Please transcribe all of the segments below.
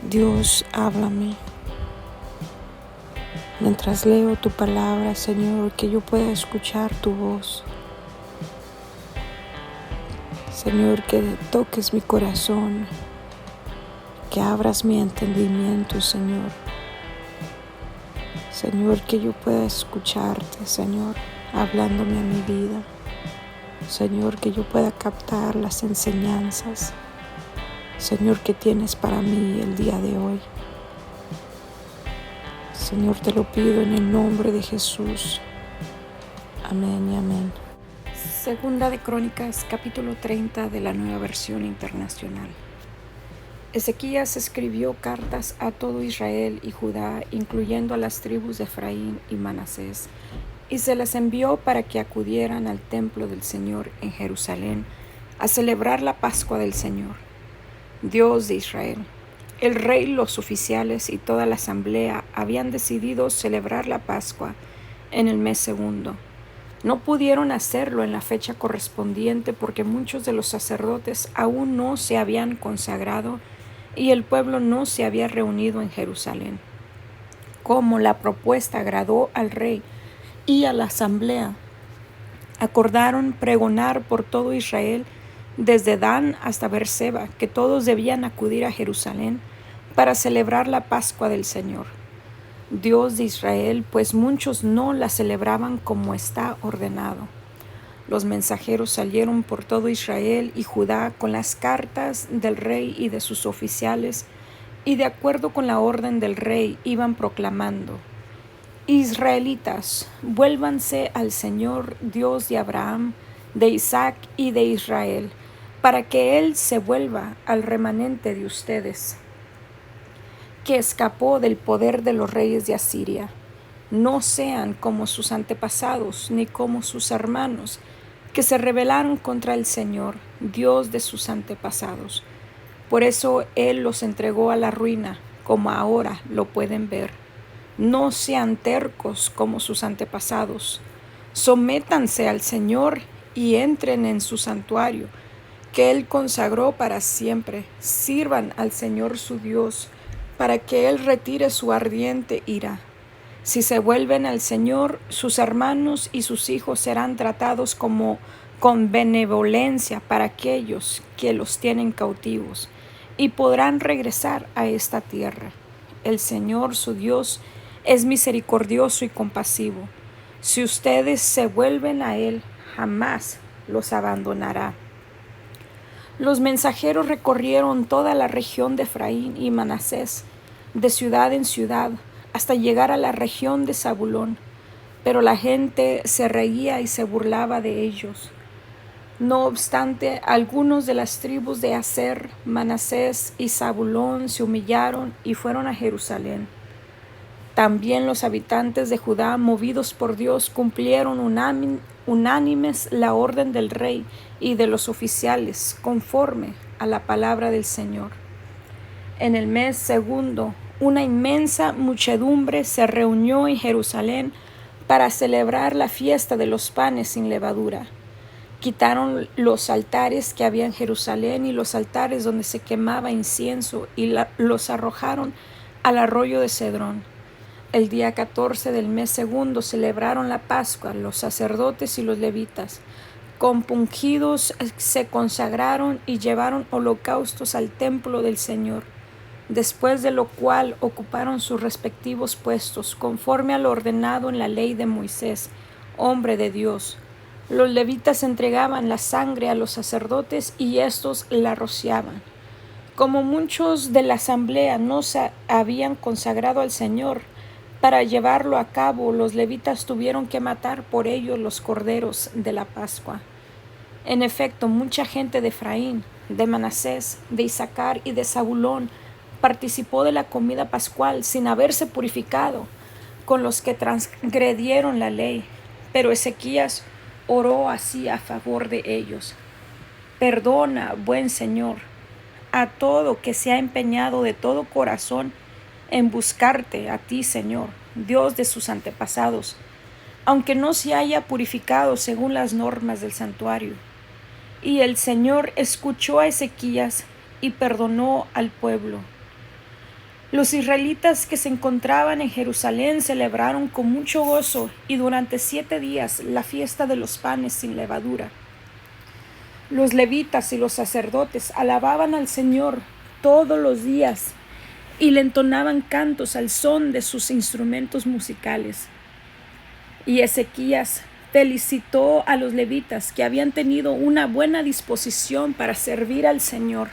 Dios, háblame. Mientras leo tu palabra, Señor, que yo pueda escuchar tu voz. Señor, que toques mi corazón, que abras mi entendimiento, Señor. Señor, que yo pueda escucharte, Señor, hablándome a mi vida. Señor, que yo pueda captar las enseñanzas, Señor, que tienes para mí el día de hoy. Señor, te lo pido en el nombre de Jesús. Amén y amén. Segunda de Crónicas, capítulo 30 de la Nueva Versión Internacional. Ezequías escribió cartas a todo Israel y Judá, incluyendo a las tribus de Efraín y Manasés, y se las envió para que acudieran al templo del Señor en Jerusalén a celebrar la Pascua del Señor, Dios de Israel. El rey, los oficiales y toda la asamblea habían decidido celebrar la Pascua en el mes segundo. No pudieron hacerlo en la fecha correspondiente porque muchos de los sacerdotes aún no se habían consagrado y el pueblo no se había reunido en Jerusalén. Como la propuesta agradó al rey y a la asamblea, acordaron pregonar por todo Israel, desde Dan hasta Beerseba, que todos debían acudir a Jerusalén para celebrar la Pascua del Señor, Dios de Israel, pues muchos no la celebraban como está ordenado. Los mensajeros salieron por todo Israel y Judá con las cartas del rey y de sus oficiales, y de acuerdo con la orden del rey iban proclamando: Israelitas, vuélvanse al Señor Dios de Abraham, de Isaac y de Israel, para que Él se vuelva al remanente de ustedes, que escapó del poder de los reyes de Asiria. No sean como sus antepasados, ni como sus hermanos, que se rebelaron contra el Señor, Dios de sus antepasados. Por eso Él los entregó a la ruina, como ahora lo pueden ver. No sean tercos como sus antepasados. Sométanse al Señor y entren en su santuario, que Él consagró para siempre. Sirvan al Señor su Dios, para que Él retire su ardiente ira. Si se vuelven al Señor, sus hermanos y sus hijos serán tratados con benevolencia para aquellos que los tienen cautivos, y podrán regresar a esta tierra. El Señor, su Dios, es misericordioso y compasivo. Si ustedes se vuelven a Él, jamás los abandonará. Los mensajeros recorrieron toda la región de Efraín y Manasés, de ciudad en ciudad, hasta llegar a la región de Zabulón, pero la gente se reía y se burlaba de ellos. No obstante, algunos de las tribus de Aser, Manasés y Zabulón se humillaron y fueron a Jerusalén. También los habitantes de Judá, movidos por Dios, cumplieron unánimes la orden del rey y de los oficiales, conforme a la palabra del Señor. En el mes segundo, una inmensa muchedumbre se reunió en Jerusalén para celebrar la fiesta de los panes sin levadura. Quitaron los altares que había en Jerusalén y los altares donde se quemaba incienso y los arrojaron al arroyo de Cedrón. El día 14 del mes segundo celebraron la Pascua los sacerdotes y los levitas. Compungidos se consagraron y llevaron holocaustos al templo del Señor, después de lo cual ocuparon sus respectivos puestos, conforme a lo ordenado en la ley de Moisés, hombre de Dios. Los levitas entregaban la sangre a los sacerdotes y éstos la rociaban. Como muchos de la asamblea no se habían consagrado al Señor, para llevarlo a cabo, los levitas tuvieron que matar por ellos los corderos de la Pascua. En efecto, mucha gente de Efraín, de Manasés, de Isaacar y de Zabulón participó de la comida pascual sin haberse purificado con los que transgredieron la ley. Pero Ezequías oró así a favor de ellos: Perdona, buen Señor, a todo que se ha empeñado de todo corazón en buscarte a ti, Señor, Dios de sus antepasados, aunque no se haya purificado según las normas del santuario. Y el Señor escuchó a Ezequías y perdonó al pueblo. Los israelitas que se encontraban en Jerusalén celebraron con mucho gozo y durante 7 días la fiesta de los panes sin levadura. Los levitas y los sacerdotes alababan al Señor todos los días y le entonaban cantos al son de sus instrumentos musicales. Y Ezequías felicitó a los levitas que habían tenido una buena disposición para servir al Señor.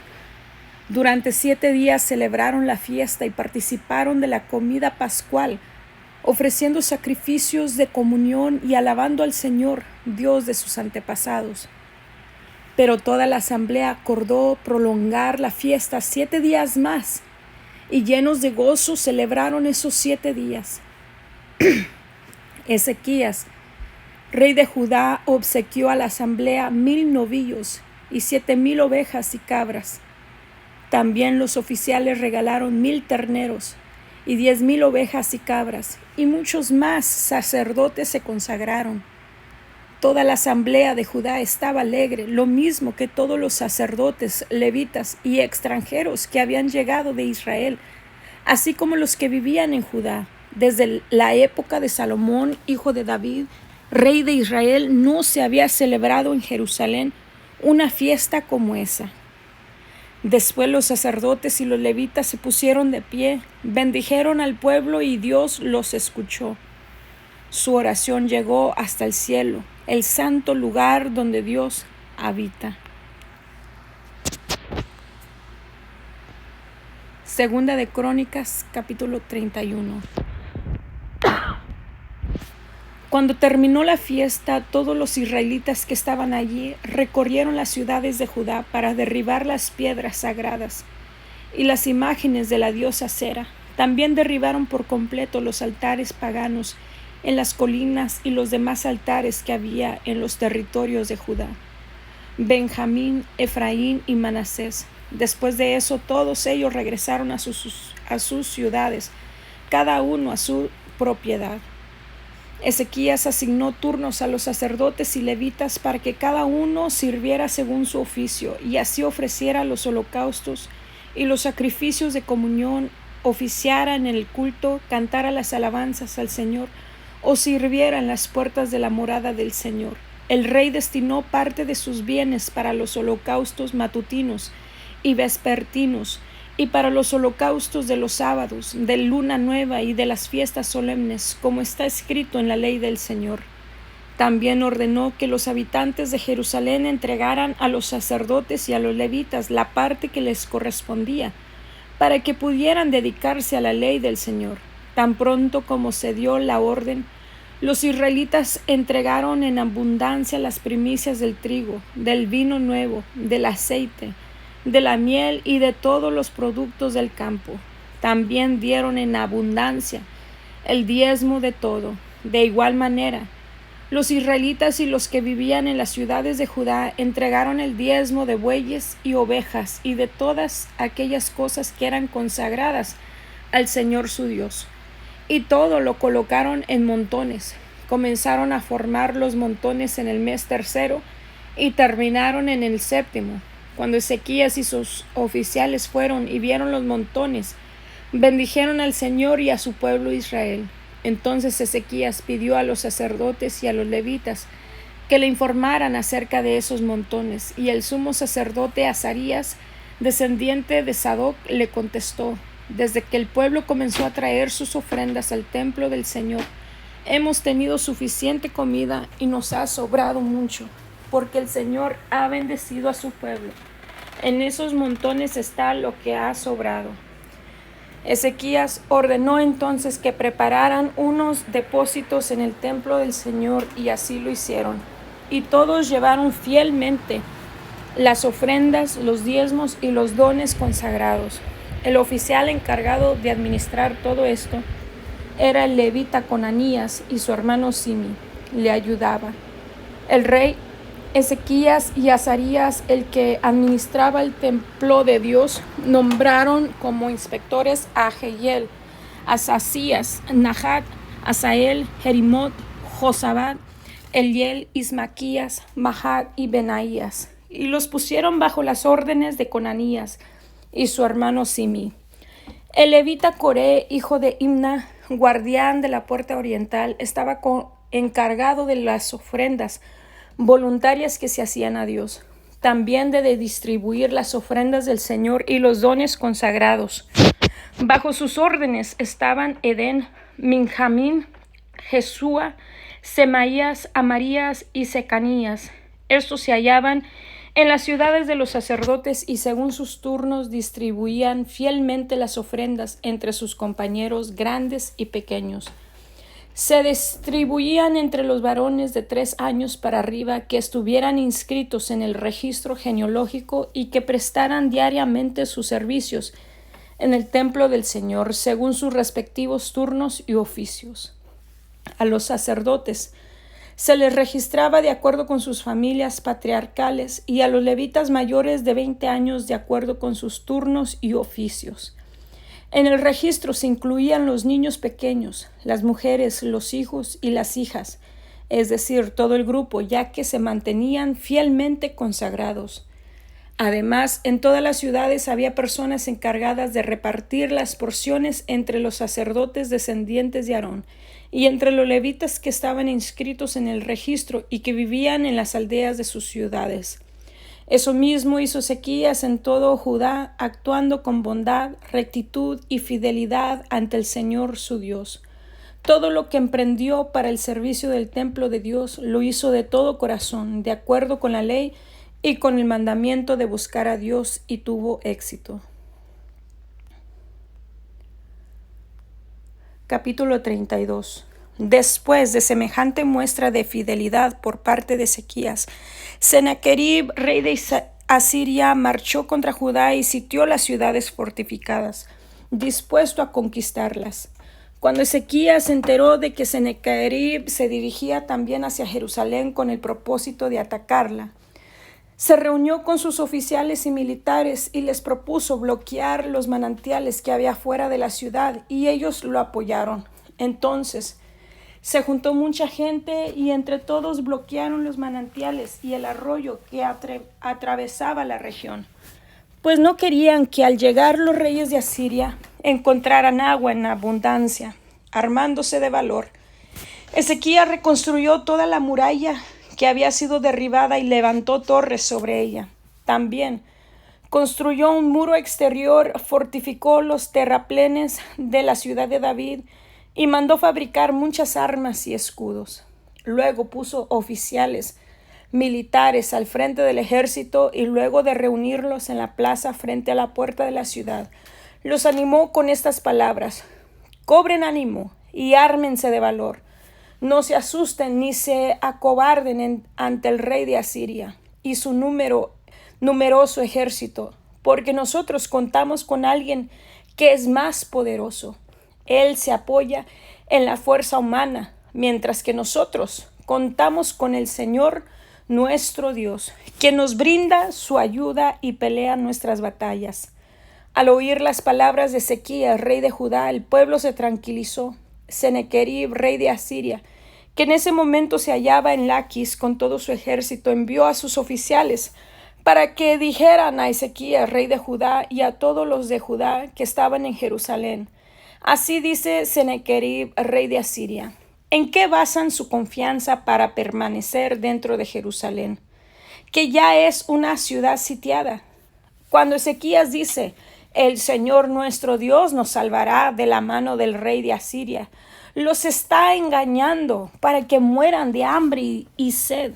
Durante 7 días celebraron la fiesta y participaron de la comida pascual, ofreciendo sacrificios de comunión y alabando al Señor, Dios de sus antepasados. Pero toda la asamblea acordó prolongar la fiesta 7 días más, y llenos de gozo celebraron esos 7 días. Ezequías, rey de Judá, obsequió a la asamblea 1000 novillos y 7000 ovejas y cabras. También los oficiales regalaron 1000 terneros y 10,000 ovejas y cabras, y muchos más sacerdotes se consagraron. Toda la asamblea de Judá estaba alegre, lo mismo que todos los sacerdotes, levitas y extranjeros que habían llegado de Israel, así como los que vivían en Judá. Desde la época de Salomón, hijo de David, rey de Israel, no se había celebrado en Jerusalén una fiesta como esa. Después los sacerdotes y los levitas se pusieron de pie, bendijeron al pueblo y Dios los escuchó. Su oración llegó hasta el cielo, el santo lugar donde Dios habita. Segunda de Crónicas, capítulo 31. Cuando terminó la fiesta, todos los israelitas que estaban allí recorrieron las ciudades de Judá para derribar las piedras sagradas y las imágenes de la diosa Acera. También derribaron por completo los altares paganos en las colinas y los demás altares que había en los territorios de Judá, Benjamín, Efraín y Manasés. Después de eso, todos ellos regresaron a sus ciudades, cada uno a su propiedad. Ezequías asignó turnos a los sacerdotes y levitas para que cada uno sirviera según su oficio y así ofreciera los holocaustos y los sacrificios de comunión, oficiara en el culto, cantara las alabanzas al Señor o sirviera en las puertas de la morada del Señor. El rey destinó parte de sus bienes para los holocaustos matutinos y vespertinos y para los holocaustos de los sábados, de luna nueva y de las fiestas solemnes, como está escrito en la ley del Señor. También ordenó que los habitantes de Jerusalén entregaran a los sacerdotes y a los levitas la parte que les correspondía, para que pudieran dedicarse a la ley del Señor. Tan pronto como se dio la orden, los israelitas entregaron en abundancia las primicias del trigo, del vino nuevo, del aceite, de la miel y de todos los productos del campo. También dieron en abundancia el diezmo de todo. De igual manera, los israelitas y los que vivían en las ciudades de Judá entregaron el diezmo de bueyes y ovejas y de todas aquellas cosas que eran consagradas al Señor su Dios. Y todo lo colocaron en montones. Comenzaron a formar los montones en el mes 3 y terminaron en el 7. Cuando Ezequías y sus oficiales fueron y vieron los montones, bendijeron al Señor y a su pueblo Israel. Entonces Ezequías pidió a los sacerdotes y a los levitas que le informaran acerca de esos montones, y el sumo sacerdote Azarías, descendiente de Sadoc, le contestó: desde que el pueblo comenzó a traer sus ofrendas al templo del Señor, hemos tenido suficiente comida y nos ha sobrado mucho, porque el Señor ha bendecido a su pueblo. En esos montones está lo que ha sobrado. Ezequías ordenó entonces que prepararan unos depósitos en el templo del Señor, y así lo hicieron. Y todos llevaron fielmente las ofrendas, los diezmos y los dones consagrados. El oficial encargado de administrar todo esto era el levita Conanías, y su hermano Simi le ayudaba. El rey Ezequías y Azarías, el que administraba el templo de Dios, nombraron como inspectores a Jehiel, Asasías, Nahat, Asael, Jerimot, Josabad, Eliel, Ismaquías, Mahat y Benaías, y los pusieron bajo las órdenes de Conanías y su hermano Simi. El levita Coré, hijo de Imna, guardián de la puerta oriental, estaba encargado de las ofrendas voluntarias que se hacían a Dios, también de distribuir las ofrendas del Señor y los dones consagrados. Bajo sus órdenes estaban Edén, Minjamín, Jesúa, Semaías, Amarías y Secanías. Estos se hallaban en las ciudades de los sacerdotes y según sus turnos distribuían fielmente las ofrendas entre sus compañeros grandes y pequeños. Se distribuían entre los varones de 3 años para arriba que estuvieran inscritos en el registro genealógico y que prestaran diariamente sus servicios en el templo del Señor según sus respectivos turnos y oficios. A los sacerdotes se les registraba de acuerdo con sus familias patriarcales y a los levitas mayores de 20 años de acuerdo con sus turnos y oficios. En el registro se incluían los niños pequeños, las mujeres, los hijos y las hijas, es decir, todo el grupo, ya que se mantenían fielmente consagrados. Además, en todas las ciudades había personas encargadas de repartir las porciones entre los sacerdotes descendientes de Aarón y entre los levitas que estaban inscritos en el registro y que vivían en las aldeas de sus ciudades. Eso mismo hizo Ezequías en todo Judá, actuando con bondad, rectitud y fidelidad ante el Señor su Dios. Todo lo que emprendió para el servicio del templo de Dios lo hizo de todo corazón, de acuerdo con la ley y con el mandamiento de buscar a Dios, y tuvo éxito. Capítulo 32. Después de semejante muestra de fidelidad por parte de Ezequías, Sennacherib, rey de Asiria, marchó contra Judá y sitió las ciudades fortificadas, dispuesto a conquistarlas. Cuando Ezequías se enteró de que Sennacherib se dirigía también hacia Jerusalén con el propósito de atacarla, se reunió con sus oficiales y militares y les propuso bloquear los manantiales que había fuera de la ciudad, y ellos lo apoyaron. Entonces se juntó mucha gente y entre todos bloquearon los manantiales y el arroyo que atravesaba la región, pues no querían que al llegar los reyes de Asiria encontraran agua en abundancia. Armándose de valor, Ezequías reconstruyó toda la muralla que había sido derribada y levantó torres sobre ella. También construyó un muro exterior, fortificó los terraplenes de la ciudad de David y mandó fabricar muchas armas y escudos. Luego puso oficiales militares al frente del ejército y luego de reunirlos en la plaza frente a la puerta de la ciudad, los animó con estas palabras: cobren ánimo y ármense de valor. No se asusten ni se acobarden ante el rey de Asiria y su numeroso ejército, porque nosotros contamos con alguien que es más poderoso. Él se apoya en la fuerza humana, mientras que nosotros contamos con el Señor nuestro Dios, que nos brinda su ayuda y pelea nuestras batallas. Al oír las palabras de Ezequías, rey de Judá, el pueblo se tranquilizó. Sennacherib, rey de Asiria, que en ese momento se hallaba en Laquis con todo su ejército, envió a sus oficiales para que dijeran a Ezequías, rey de Judá, y a todos los de Judá que estaban en Jerusalén: así dice Sennacherib, rey de Asiria: ¿en qué basan su confianza para permanecer dentro de Jerusalén, que ya es una ciudad sitiada? Cuando Ezequías dice: el Señor nuestro Dios nos salvará de la mano del rey de Asiria, los está engañando para que mueran de hambre y sed.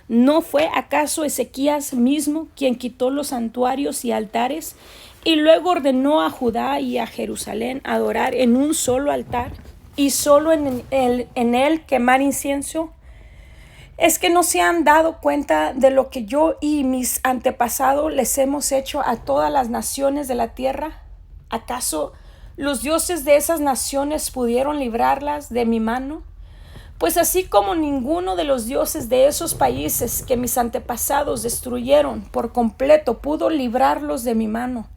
¿No fue acaso Ezequías mismo quien quitó los santuarios y altares y luego ordenó a Judá y a Jerusalén adorar en un solo altar y solo en él quemar incienso? ¿Es que no se han dado cuenta de lo que yo y mis antepasados les hemos hecho a todas las naciones de la tierra? ¿Acaso los dioses de esas naciones pudieron librarlas de mi mano? Pues así como ninguno de los dioses de esos países que mis antepasados destruyeron por completo pudo librarlos de mi mano,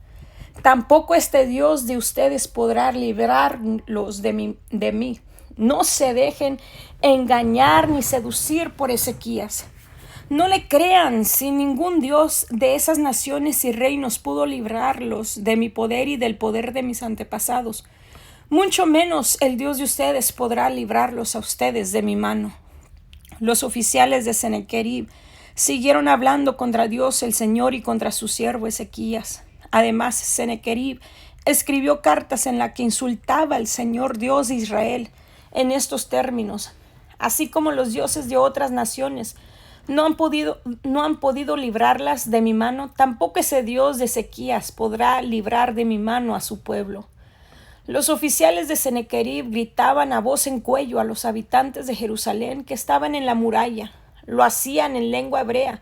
tampoco este Dios de ustedes podrá librarlos de mí. No se dejen engañar ni seducir por Ezequías. No le crean, si ningún Dios de esas naciones y reinos pudo librarlos de mi poder y del poder de mis antepasados, mucho menos el Dios de ustedes podrá librarlos a ustedes de mi mano. Los oficiales de Sennacherib siguieron hablando contra Dios el Señor y contra su siervo Ezequías. Además, Sennacherib escribió cartas en las que insultaba al Señor Dios de Israel en estos términos: así como los dioses de otras naciones no han podido librarlas de mi mano, tampoco ese Dios de Ezequías podrá librar de mi mano a su pueblo. Los oficiales de Sennacherib gritaban a voz en cuello a los habitantes de Jerusalén que estaban en la muralla. Lo hacían en lengua hebrea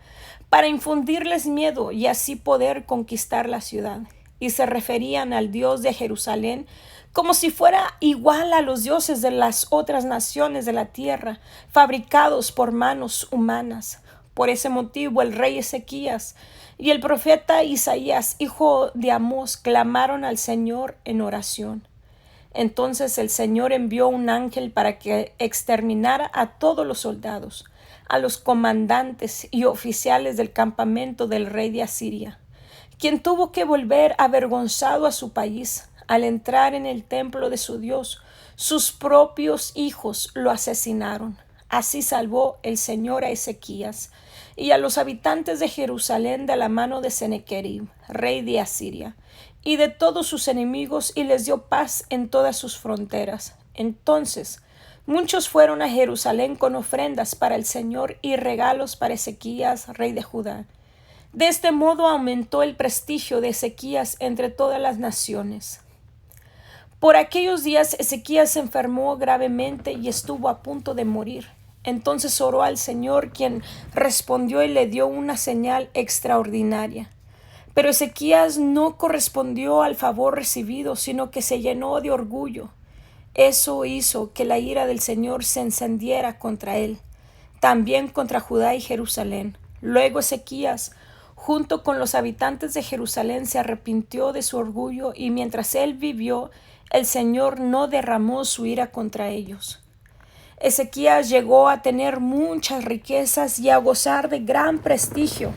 para infundirles miedo y así poder conquistar la ciudad. Y se referían al Dios de Jerusalén como si fuera igual a los dioses de las otras naciones de la tierra, fabricados por manos humanas. Por ese motivo el rey Ezequías y el profeta Isaías, hijo de Amós, clamaron al Señor en oración. Entonces el Señor envió un ángel para que exterminara a todos los soldados, a los comandantes y oficiales del campamento del rey de Asiria, quien tuvo que volver avergonzado a su país. Al entrar en el templo de su Dios, sus propios hijos lo asesinaron. Así salvó el Señor a Ezequías y a los habitantes de Jerusalén de la mano de Sennacherib, rey de Asiria, y de todos sus enemigos, y les dio paz en todas sus fronteras. Entonces muchos fueron a Jerusalén con ofrendas para el Señor y regalos para Ezequías, rey de Judá. De este modo aumentó el prestigio de Ezequías entre todas las naciones. Por aquellos días Ezequías se enfermó gravemente y estuvo a punto de morir. Entonces oró al Señor, quien respondió y le dio una señal extraordinaria. Pero Ezequías no correspondió al favor recibido, sino que se llenó de orgullo. Eso hizo que la ira del Señor se encendiera contra él, también contra Judá y Jerusalén. Luego Ezequías, junto con los habitantes de Jerusalén, se arrepintió de su orgullo, y mientras él vivió, el Señor no derramó su ira contra ellos. Ezequías llegó a tener muchas riquezas y a gozar de gran prestigio.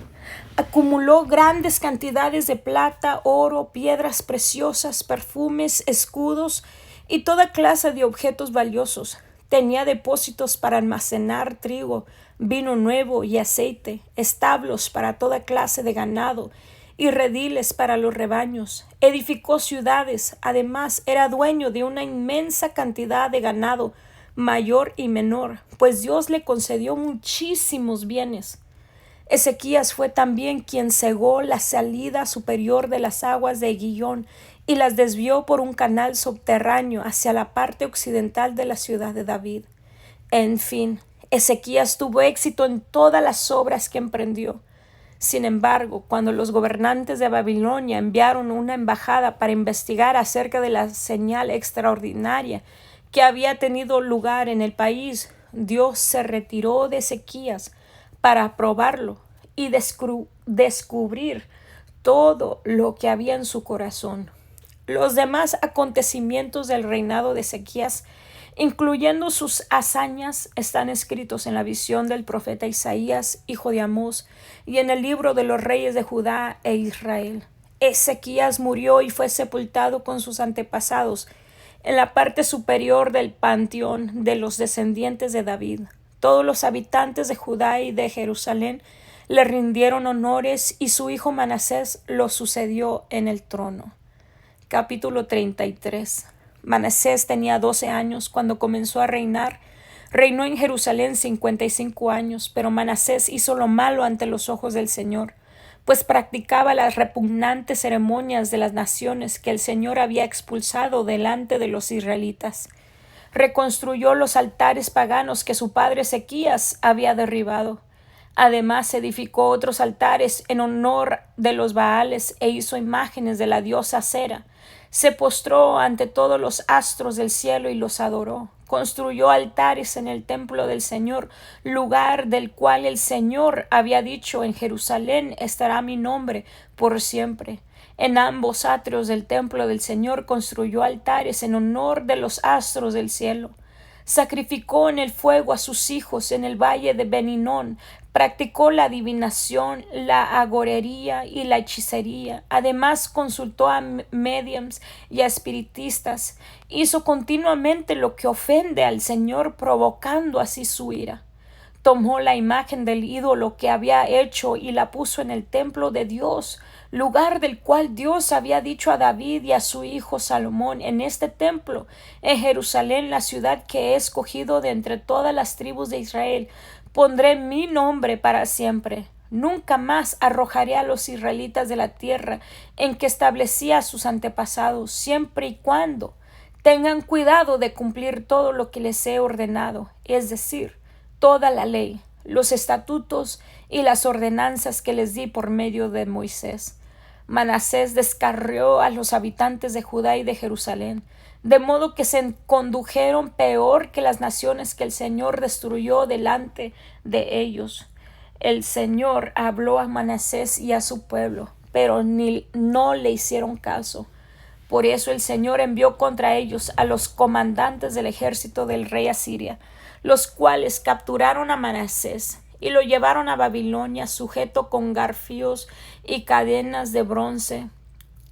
Acumuló grandes cantidades de plata, oro, piedras preciosas, perfumes, escudos y toda clase de objetos valiosos. Tenía depósitos para almacenar trigo, vino nuevo y aceite, establos para toda clase de ganado y rediles para los rebaños. Edificó ciudades. Además, era dueño de una inmensa cantidad de ganado, mayor y menor, pues Dios le concedió muchísimos bienes. Ezequías fue también quien cegó la salida superior de las aguas de Gihón y las desvió por un canal subterráneo hacia la parte occidental de la ciudad de David. En fin, Ezequías tuvo éxito en todas las obras que emprendió. Sin embargo, cuando los gobernantes de Babilonia enviaron una embajada para investigar acerca de la señal extraordinaria que había tenido lugar en el país, Dios se retiró de Ezequías para probarlo y descubrir todo lo que había en su corazón. Los demás acontecimientos del reinado de Ezequías, incluyendo sus hazañas, están escritos en la visión del profeta Isaías, hijo de Amós, y en el libro de los reyes de Judá e Israel. Ezequías murió y fue sepultado con sus antepasados en la parte superior del panteón de los descendientes de David. Todos los habitantes de Judá y de Jerusalén le rindieron honores, y su hijo Manasés lo sucedió en el trono. Capítulo 33. Manasés tenía 12 años cuando comenzó a reinar. Reinó en Jerusalén 55 años, pero Manasés hizo lo malo ante los ojos del Señor, pues practicaba las repugnantes ceremonias de las naciones que el Señor había expulsado delante de los israelitas. Reconstruyó los altares paganos que su padre Ezequías había derribado. Además, edificó otros altares en honor de los Baales e hizo imágenes de la diosa Acera. Se postró ante todos los astros del cielo y los adoró. Construyó altares en el templo del Señor, lugar del cual el Señor había dicho: en Jerusalén estará mi nombre por siempre. En ambos atrios del templo del Señor construyó altares en honor de los astros del cielo. Sacrificó en el fuego a sus hijos en el valle de Ben Hinnom, Practicó la adivinación, la agorería y la hechicería. Además, consultó a médiums y a espiritistas. Hizo continuamente lo que ofende al Señor, provocando así su ira. Tomó la imagen del ídolo que había hecho y la puso en el templo de Dios, lugar del cual Dios había dicho a David y a su hijo Salomón: en este templo, en Jerusalén, la ciudad que he escogido de entre todas las tribus de Israel, pondré mi nombre para siempre. Nunca más arrojaré a los israelitas de la tierra en que establecí a sus antepasados, siempre y cuando tengan cuidado de cumplir todo lo que les he ordenado, es decir, toda la ley, los estatutos y las ordenanzas que les di por medio de Moisés. Manasés descarrió a los habitantes de Judá y de Jerusalén, de modo que se condujeron peor que las naciones que el Señor destruyó delante de ellos. El Señor habló a Manasés y a su pueblo, pero no le hicieron caso. Por eso el Señor envió contra ellos a los comandantes del ejército del rey Asiria, los cuales capturaron a Manasés y lo llevaron a Babilonia sujeto con garfios y cadenas de bronce.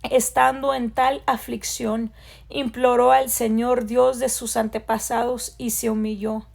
Estando en tal aflicción, imploró al Señor Dios de sus antepasados y se humilló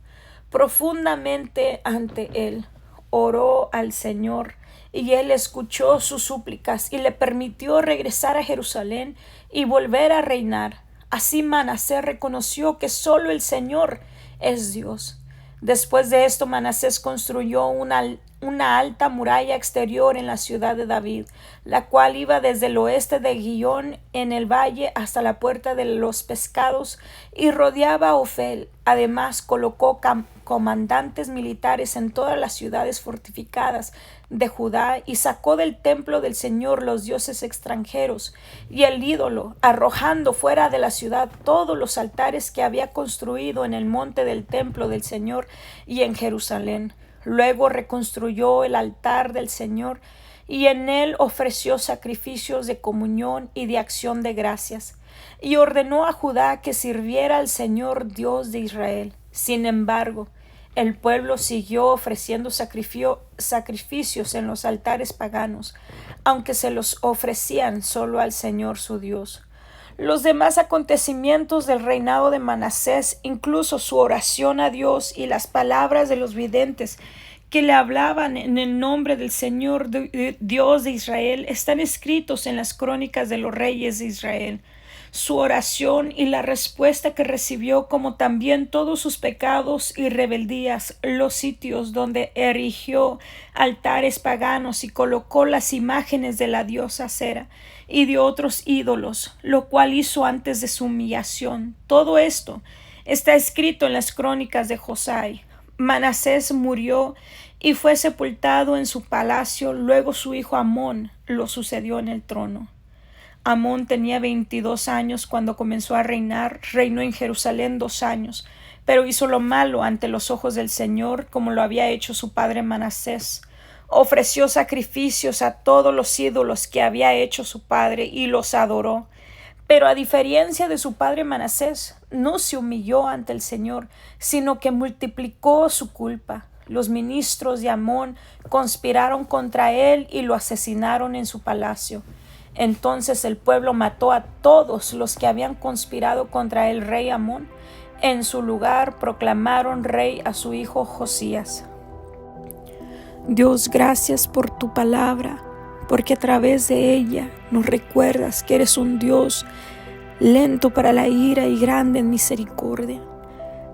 profundamente ante él. Oró al Señor y él escuchó sus súplicas y le permitió regresar a Jerusalén y volver a reinar. Así Manasés reconoció que solo el Señor es Dios. Después de esto, Manasés construyó una alta muralla exterior en la ciudad de David, la cual iba desde el oeste de Gihón en el valle hasta la puerta de los pescados y rodeaba a Ofel. Además, colocó comandantes militares en todas las ciudades fortificadas de Judá y sacó del templo del Señor los dioses extranjeros y el ídolo, arrojando fuera de la ciudad todos los altares que había construido en el monte del templo del Señor y en Jerusalén. Luego reconstruyó el altar del Señor y en él ofreció sacrificios de comunión y de acción de gracias, y ordenó a Judá que sirviera al Señor Dios de Israel. Sin embargo, el pueblo siguió ofreciendo sacrificios en los altares paganos, aunque se los ofrecían solo al Señor su Dios. Los demás acontecimientos del reinado de Manasés, incluso su oración a Dios y las palabras de los videntes que le hablaban en el nombre del Señor Dios de Israel, están escritos en las crónicas de los reyes de Israel. Su oración y la respuesta que recibió, como también todos sus pecados y rebeldías, los sitios donde erigió altares paganos y colocó las imágenes de la diosa Acera y de otros ídolos, lo cual hizo antes de su humillación. Todo esto está escrito en las crónicas de Josai. Manasés murió y fue sepultado en su palacio. Luego su hijo Amón lo sucedió en el trono. Amón tenía 22 años cuando comenzó a reinar. Reinó en Jerusalén 2 años, pero hizo lo malo ante los ojos del Señor, como lo había hecho su padre Manasés. Ofreció sacrificios a todos los ídolos que había hecho su padre y los adoró. Pero a diferencia de su padre Manasés, no se humilló ante el Señor, sino que multiplicó su culpa. Los ministros de Amón conspiraron contra él y lo asesinaron en su palacio. Entonces el pueblo mató a todos los que habían conspirado contra el rey Amón. En su lugar proclamaron rey a su hijo Josías. Dios, gracias por tu palabra, porque a través de ella nos recuerdas que eres un Dios lento para la ira y grande en misericordia.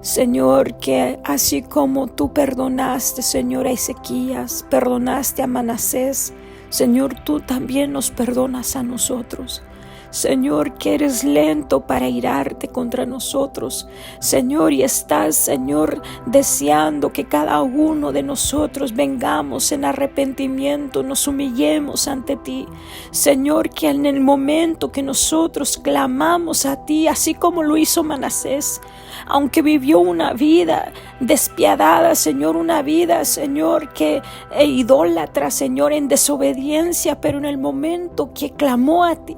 Señor, que así como tú perdonaste, Señor, a Ezequías, perdonaste a Manasés, Señor, tú también nos perdonas a nosotros. Señor, que eres lento para irarte contra nosotros, Señor, y estás, Señor, deseando que cada uno de nosotros vengamos en arrepentimiento, nos humillemos ante ti, Señor, que en el momento que nosotros clamamos a ti, así como lo hizo Manasés, aunque vivió una vida despiadada, Señor, una vida, Señor, que idólatra, Señor, en desobediencia, pero en el momento que clamó a ti,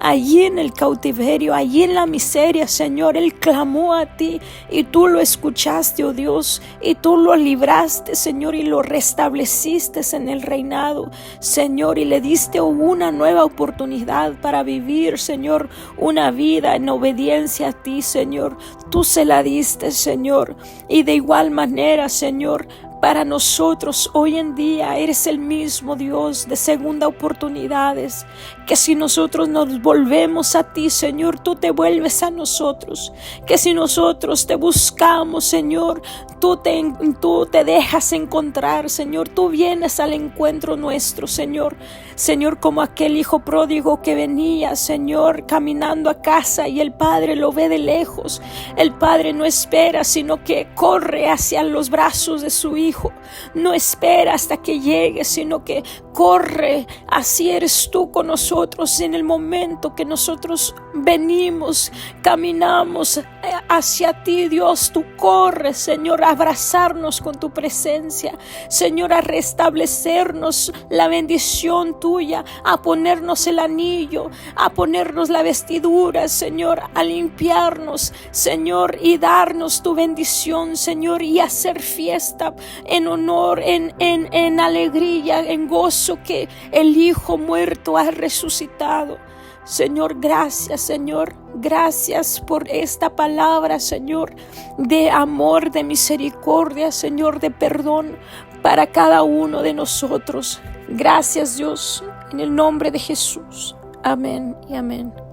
allí en el cautiverio, allí en la miseria, Señor, él clamó a ti y tú lo escuchaste, oh Dios, y tú lo libraste, Señor, y lo restableciste en el reinado, Señor, y le diste una nueva oportunidad para vivir, Señor, una vida en obediencia a ti, Señor. Tú se la diste, Señor, y de igual manera, Señor, para nosotros hoy en día eres el mismo Dios de segunda oportunidades, que si nosotros nos volvemos a ti, Señor, tú te vuelves a nosotros, que si nosotros te buscamos, Señor, tú te dejas encontrar, Señor, tú vienes al encuentro nuestro, Señor, como aquel hijo pródigo que venía, Señor, caminando a casa y el padre lo ve de lejos. El padre no espera, sino que corre hacia los brazos de su hijo. No espera hasta que llegue, sino que corre. Así eres tú con nosotros en el momento que nosotros venimos, caminamos hacia ti, Dios. Tú corres, Señor, a abrazarnos con tu presencia, Señor, a restablecernos la bendición tuya, a ponernos el anillo, a ponernos la vestidura, Señor, a limpiarnos, Señor, y darnos tu bendición, Señor, y hacer fiesta en honor, en alegría, en gozo, que el Hijo muerto ha resucitado. Señor, gracias, Señor. Gracias por esta palabra, Señor, de amor, de misericordia, Señor, de perdón para cada uno de nosotros. Gracias, Dios, en el nombre de Jesús. Amén y amén.